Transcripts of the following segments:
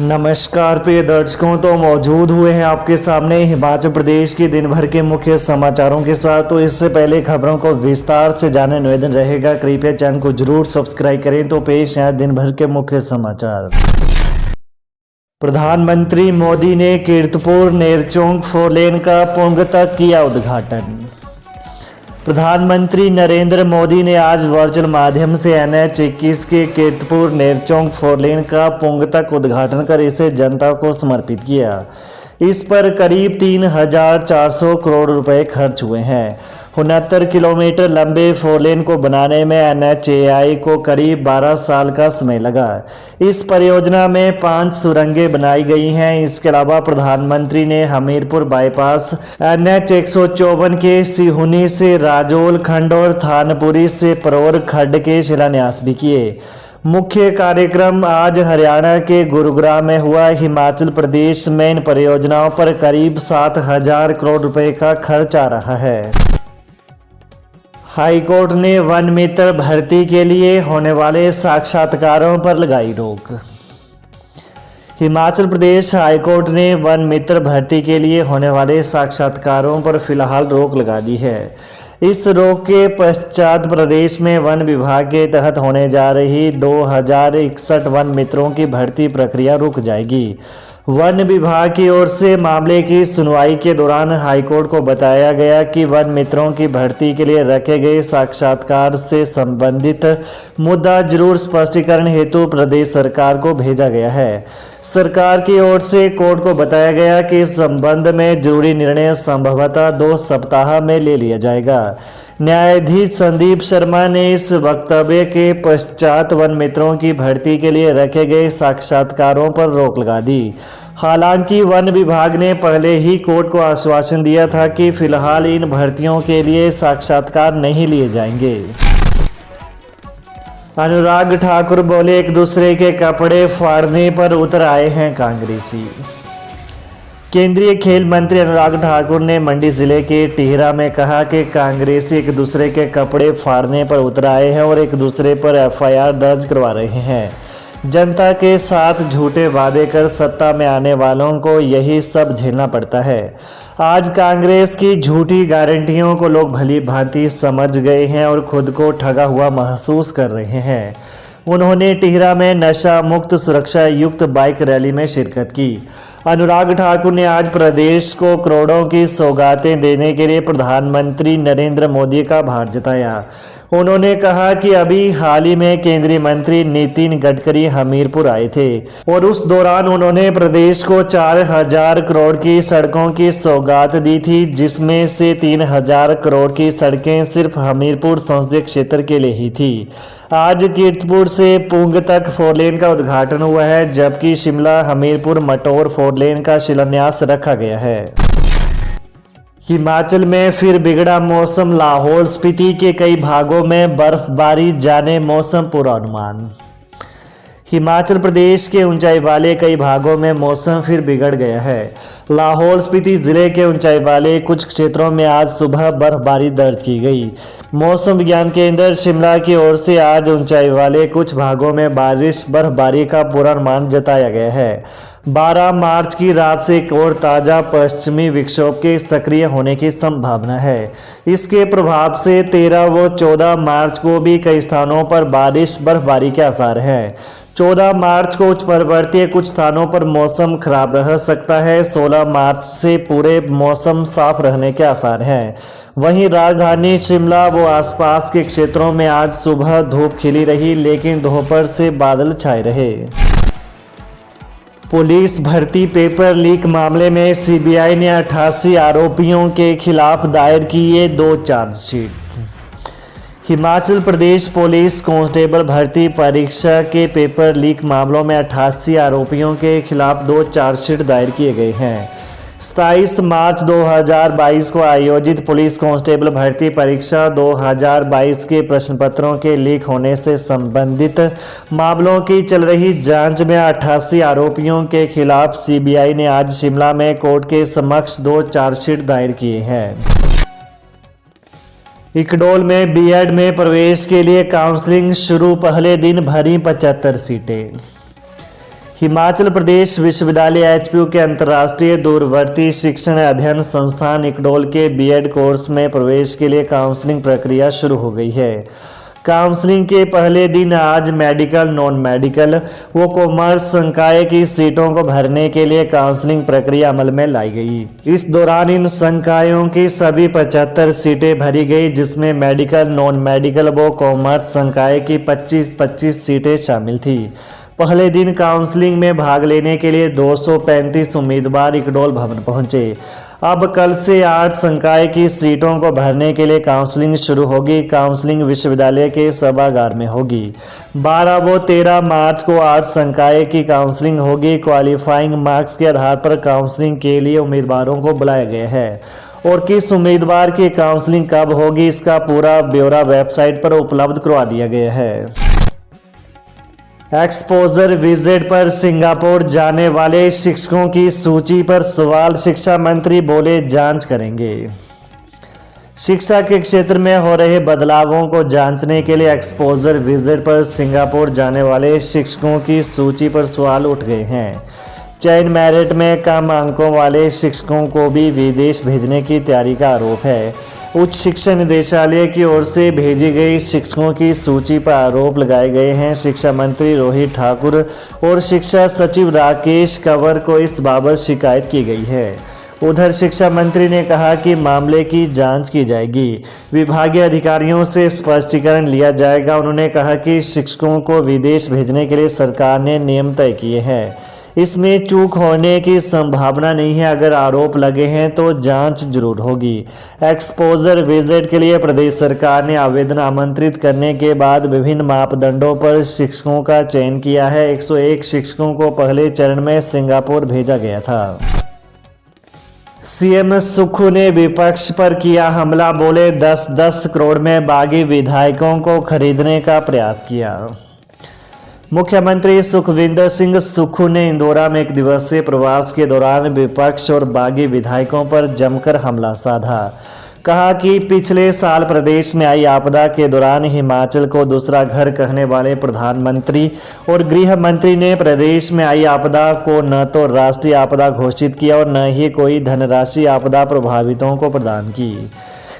नमस्कार प्रिय दर्शकों, तो मौजूद हुए हैं आपके सामने हिमाचल प्रदेश के दिन भर के मुख्य समाचारों के साथ। तो इससे पहले खबरों को विस्तार से जानने निवेदन रहेगा, कृपया चैनल को जरूर सब्सक्राइब करें। तो पेश है दिन भर के मुख्य समाचार। प्रधानमंत्री मोदी ने कीर्तपुर नेरचौक फोरलेन का पुंग तक किया उद्घाटन। प्रधानमंत्री नरेंद्र मोदी ने आज वर्चुअल माध्यम से NH-21 के कीर्तपुर नेरचौक फोरलेन का पुंग तक उद्घाटन कर इसे जनता को समर्पित किया। इस पर करीब 3,400 करोड़ रुपए खर्च हुए हैं। 69 किलोमीटर लंबे फोरलेन को बनाने में NHAI को करीब 12 साल का समय लगा। इस परियोजना में 5 सुरंगें बनाई गई हैं। इसके अलावा प्रधानमंत्री ने हमीरपुर बाईपास, NH-154 के सिहुनी से राजोल खंड और थानपुरी से परोर खड्ड के शिलान्यास भी किए। मुख्य कार्यक्रम आज हरियाणा के गुरुग्राम में हुआ। हिमाचल प्रदेश में इन परियोजनाओं पर करीब 7,000 करोड़ रुपए का खर्च आ रहा है। हाईकोर्ट ने वन मित्र भर्ती के लिए होने वाले साक्षात्कारों पर लगाई रोक। हिमाचल प्रदेश हाईकोर्ट ने वन मित्र भर्ती के लिए होने वाले साक्षात्कारों पर फिलहाल रोक लगा दी है। इस रोक के पश्चात प्रदेश में वन विभाग के तहत होने जा रही 2061 वन मित्रों की भर्ती प्रक्रिया रुक जाएगी। वन विभाग की ओर से मामले की सुनवाई के दौरान हाईकोर्ट को बताया गया कि वन मित्रों की भर्ती के लिए रखे गए साक्षात्कार से संबंधित मुद्दा जरूर स्पष्टीकरण हेतु प्रदेश सरकार को भेजा गया है। सरकार की ओर से कोर्ट को बताया गया कि इस संबंध में जरूरी निर्णय संभवतः 2 सप्ताह में ले लिया जाएगा। न्यायाधीश संदीप शर्मा ने इस वक्तव्य के पश्चात वन मित्रों की भर्ती के लिए रखे गए साक्षात्कारों पर रोक लगा दी। हालांकि वन विभाग ने पहले ही कोर्ट को आश्वासन दिया था कि फिलहाल इन भर्तियों के लिए साक्षात्कार नहीं लिए जाएंगे। अनुराग ठाकुर बोले, एक दूसरे के कपड़े फाड़ने पर उतर आए हैं कांग्रेसी। केंद्रीय खेल मंत्री अनुराग ठाकुर ने मंडी जिले के टिहरा में कहा कि कांग्रेसी एक दूसरे के कपड़े फाड़ने पर उतर आए हैं और एक दूसरे पर FIR दर्ज करवा रहे हैं। जनता के साथ झूठे वादे कर सत्ता में आने वालों को यही सब झेलना पड़ता है। आज कांग्रेस की झूठी गारंटियों को लोग भली भांति समझ गए हैं और खुद को ठगा हुआ महसूस कर रहे हैं। उन्होंने टिहरा में नशा मुक्त सुरक्षा युक्त बाइक रैली में शिरकत की। अनुराग ठाकुर ने आज प्रदेश को करोड़ों की सौगातें देने के लिए प्रधानमंत्री नरेंद्र मोदी का आभार जताया। उन्होंने कहा कि अभी हाल ही में केंद्रीय मंत्री नितिन गडकरी हमीरपुर आए थे और उस दौरान उन्होंने प्रदेश को 4,000 करोड़ की सड़कों की सौगात दी थी, जिसमें से 3,000 करोड़ की सड़कें सिर्फ हमीरपुर संसदीय क्षेत्र के लिए ही थी। आज कीर्तपुर से पुंग तक फोरलेन का उद्घाटन हुआ है, जबकि शिमला हमीरपुर मटौर फोरलेन का शिलान्यास रखा गया है। हिमाचल में फिर बिगड़ा मौसम, लाहौल स्पीति के कई भागों में बर्फबारी, जाने मौसम पूर्वानुमान। हिमाचल प्रदेश के ऊंचाई वाले कई भागों में मौसम फिर बिगड़ गया है। लाहौल स्पीति जिले के ऊंचाई वाले कुछ क्षेत्रों में आज सुबह बर्फबारी दर्ज की गई। मौसम विज्ञान केंद्र शिमला की ओर से आज ऊंचाई वाले कुछ भागों में बर्फबारी का पूर्वानुमान जताया गया है। 12 मार्च की रात से एक और ताज़ा पश्चिमी विक्षोभ के सक्रिय होने की संभावना है। इसके प्रभाव से 13 व 14 मार्च को भी कई स्थानों पर बर्फबारी के आसार हैं। 14 मार्च को उच्च पर्वतीय कुछ स्थानों पर मौसम खराब रह सकता है। 16 मार्च से पूरे मौसम साफ रहने के आसार हैं। वहीं राजधानी शिमला व आसपास के क्षेत्रों में आज सुबह धूप खिली रही, लेकिन दोपहर से बादल छाए रहे। पुलिस भर्ती पेपर लीक मामले में CBI ने 88 आरोपियों के खिलाफ दायर किए 2 chargesheet. Himachal Pradesh police constable भर्ती परीक्षा के पेपर लीक मामलों में 88 आरोपियों के खिलाफ 2 चार्जशीट दायर किए गए हैं। 27 मार्च 2022 को आयोजित पुलिस कांस्टेबल भर्ती परीक्षा 2022 के प्रश्न पत्रों के लीक होने से संबंधित मामलों की चल रही जांच में 88 आरोपियों के खिलाफ CBI ने आज शिमला में कोर्ट के समक्ष 2 चार्जशीट दायर किए हैं। इकडोल में B.Ed में प्रवेश के लिए काउंसलिंग शुरू, पहले दिन भरी 75 सीटें। हिमाचल प्रदेश विश्वविद्यालय एचपीयू के अंतर्राष्ट्रीय दूरवर्ती शिक्षण अध्ययन संस्थान इक्डोल के बीएड कोर्स में प्रवेश के लिए काउंसलिंग प्रक्रिया शुरू हो गई है। काउंसलिंग के पहले दिन आज मेडिकल, नॉन मेडिकल व कॉमर्स संकाय की सीटों को भरने के लिए काउंसलिंग प्रक्रिया अमल में लाई गई। इस दौरान इन संकायों की सभी 75 सीटें भरी गई, जिसमें मेडिकल, नॉन मेडिकल व कॉमर्स संकाय की 25 सीटें शामिल थी। पहले दिन काउंसलिंग में भाग लेने के लिए 235 उम्मीदवार इक्डोल भवन पहुंचे। अब कल से 8 संकाय की सीटों को भरने के लिए काउंसलिंग शुरू होगी। काउंसलिंग विश्वविद्यालय के सभागार में होगी। 12 व 13 मार्च को 8 संकाय की काउंसलिंग होगी। क्वालिफाइंग मार्क्स के आधार पर काउंसलिंग के लिए उम्मीदवारों को बुलाया गया है और किस उम्मीदवार की काउंसलिंग कब होगी, इसका पूरा ब्यौरा वेबसाइट पर उपलब्ध करवा दिया गया है। एक्सपोजर विजिट पर सिंगापुर जाने वाले शिक्षकों की सूची पर सवाल, शिक्षा मंत्री बोले जांच करेंगे। शिक्षा के क्षेत्र में हो रहे बदलावों को जांचने के लिए एक्सपोजर विजिट पर सिंगापुर जाने वाले शिक्षकों की सूची पर सवाल उठ गए हैं। चयन मेरिट में कम अंकों वाले शिक्षकों को भी विदेश भेजने की तैयारी का आरोप है। उच्च शिक्षा निदेशालय की ओर से भेजी गई शिक्षकों की सूची पर आरोप लगाए गए हैं। शिक्षा मंत्री रोहित ठाकुर और शिक्षा सचिव राकेश कंवर को इस बाबत शिकायत की गई है। उधर शिक्षा मंत्री ने कहा कि मामले की जांच की जाएगी, विभागीय अधिकारियों से स्पष्टीकरण लिया जाएगा। उन्होंने कहा कि शिक्षकों को विदेश भेजने के लिए सरकार ने नियम तय किए हैं, इसमें चूक होने की संभावना नहीं है। अगर आरोप लगे हैं तो जांच जरूर होगी। एक्सपोजर विजिट के लिए प्रदेश सरकार ने आवेदन आमंत्रित करने के बाद विभिन्न मापदंडों पर शिक्षकों का चयन किया है। 101 शिक्षकों को पहले चरण में सिंगापुर भेजा गया था। सीएम सुक्खू ने विपक्ष पर किया हमला, बोले 10-10 करोड़ में बागी विधायकों को खरीदने का प्रयास किया। मुख्यमंत्री सुखविंदर सिंह सुक्खू ने इंदौरा में 1 दिवसीय प्रवास के दौरान विपक्ष और बागी विधायकों पर जमकर हमला साधा। कहा कि पिछले साल प्रदेश में आई आपदा के दौरान हिमाचल को दूसरा घर कहने वाले प्रधानमंत्री और गृह मंत्री ने प्रदेश में आई आपदा को न तो राष्ट्रीय आपदा घोषित किया और न ही कोई धनराशि आपदा प्रभावितों को प्रदान की।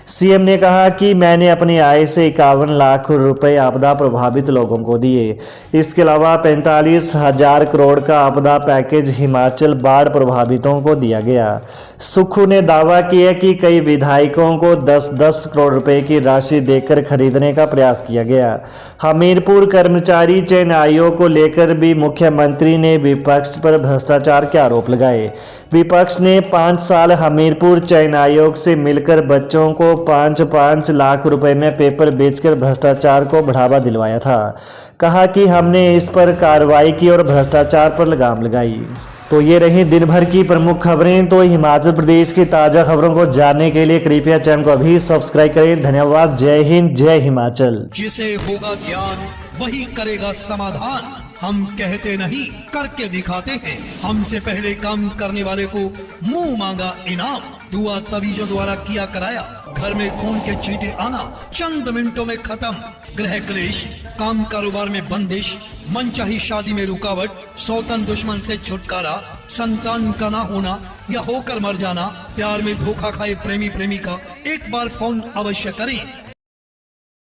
सीएम ने कहा कि मैंने अपनी आय से 51 लाख रुपए आपदा प्रभावित लोगों को दिए। इसके अलावा 45,000 करोड़ का आपदा पैकेज हिमाचल बाढ़ प्रभावितों को दिया गया। सुक्खू ने दावा किया कि कई विधायकों को 10-10 करोड़ रुपए की राशि देकर खरीदने का प्रयास किया गया। हमीरपुर कर्मचारी चयन आयोग को लेकर भी मुख्यमंत्री ने विपक्ष पर भ्रष्टाचार के आरोप लगाए। विपक्ष ने 5 साल हमीरपुर चयन आयोग से मिलकर बच्चों को 5-5 लाख रुपए में पेपर बेचकर भ्रष्टाचार को बढ़ावा दिलवाया था। कहा कि हमने इस पर कार्रवाई की और भ्रष्टाचार पर लगाम लगाई। तो ये रही दिन भर की प्रमुख खबरें। तो हिमाचल प्रदेश की ताज़ा खबरों को जानने के लिए कृपया चैनल को अभी सब्सक्राइब करें। धन्यवाद। जय हिंद, जय हिमाचल। जिसे होगा ज्ञान वही करेगा समाधान। हम कहते नहीं करके दिखाते हैं। हमसे पहले काम करने वाले को मुंह मांगा इनाम। दुआ तवीजों द्वारा किया कराया। घर में खून के छींटे आना चंद मिनटों में खत्म। गृह क्लेश, काम कारोबार में बंदिश, मनचाही शादी में रुकावट, सौतन दुश्मन से छुटकारा, संतान का ना होना या होकर मर जाना, प्यार में धोखा खाए प्रेमी प्रेमिका, एक बार फोन अवश्य करें।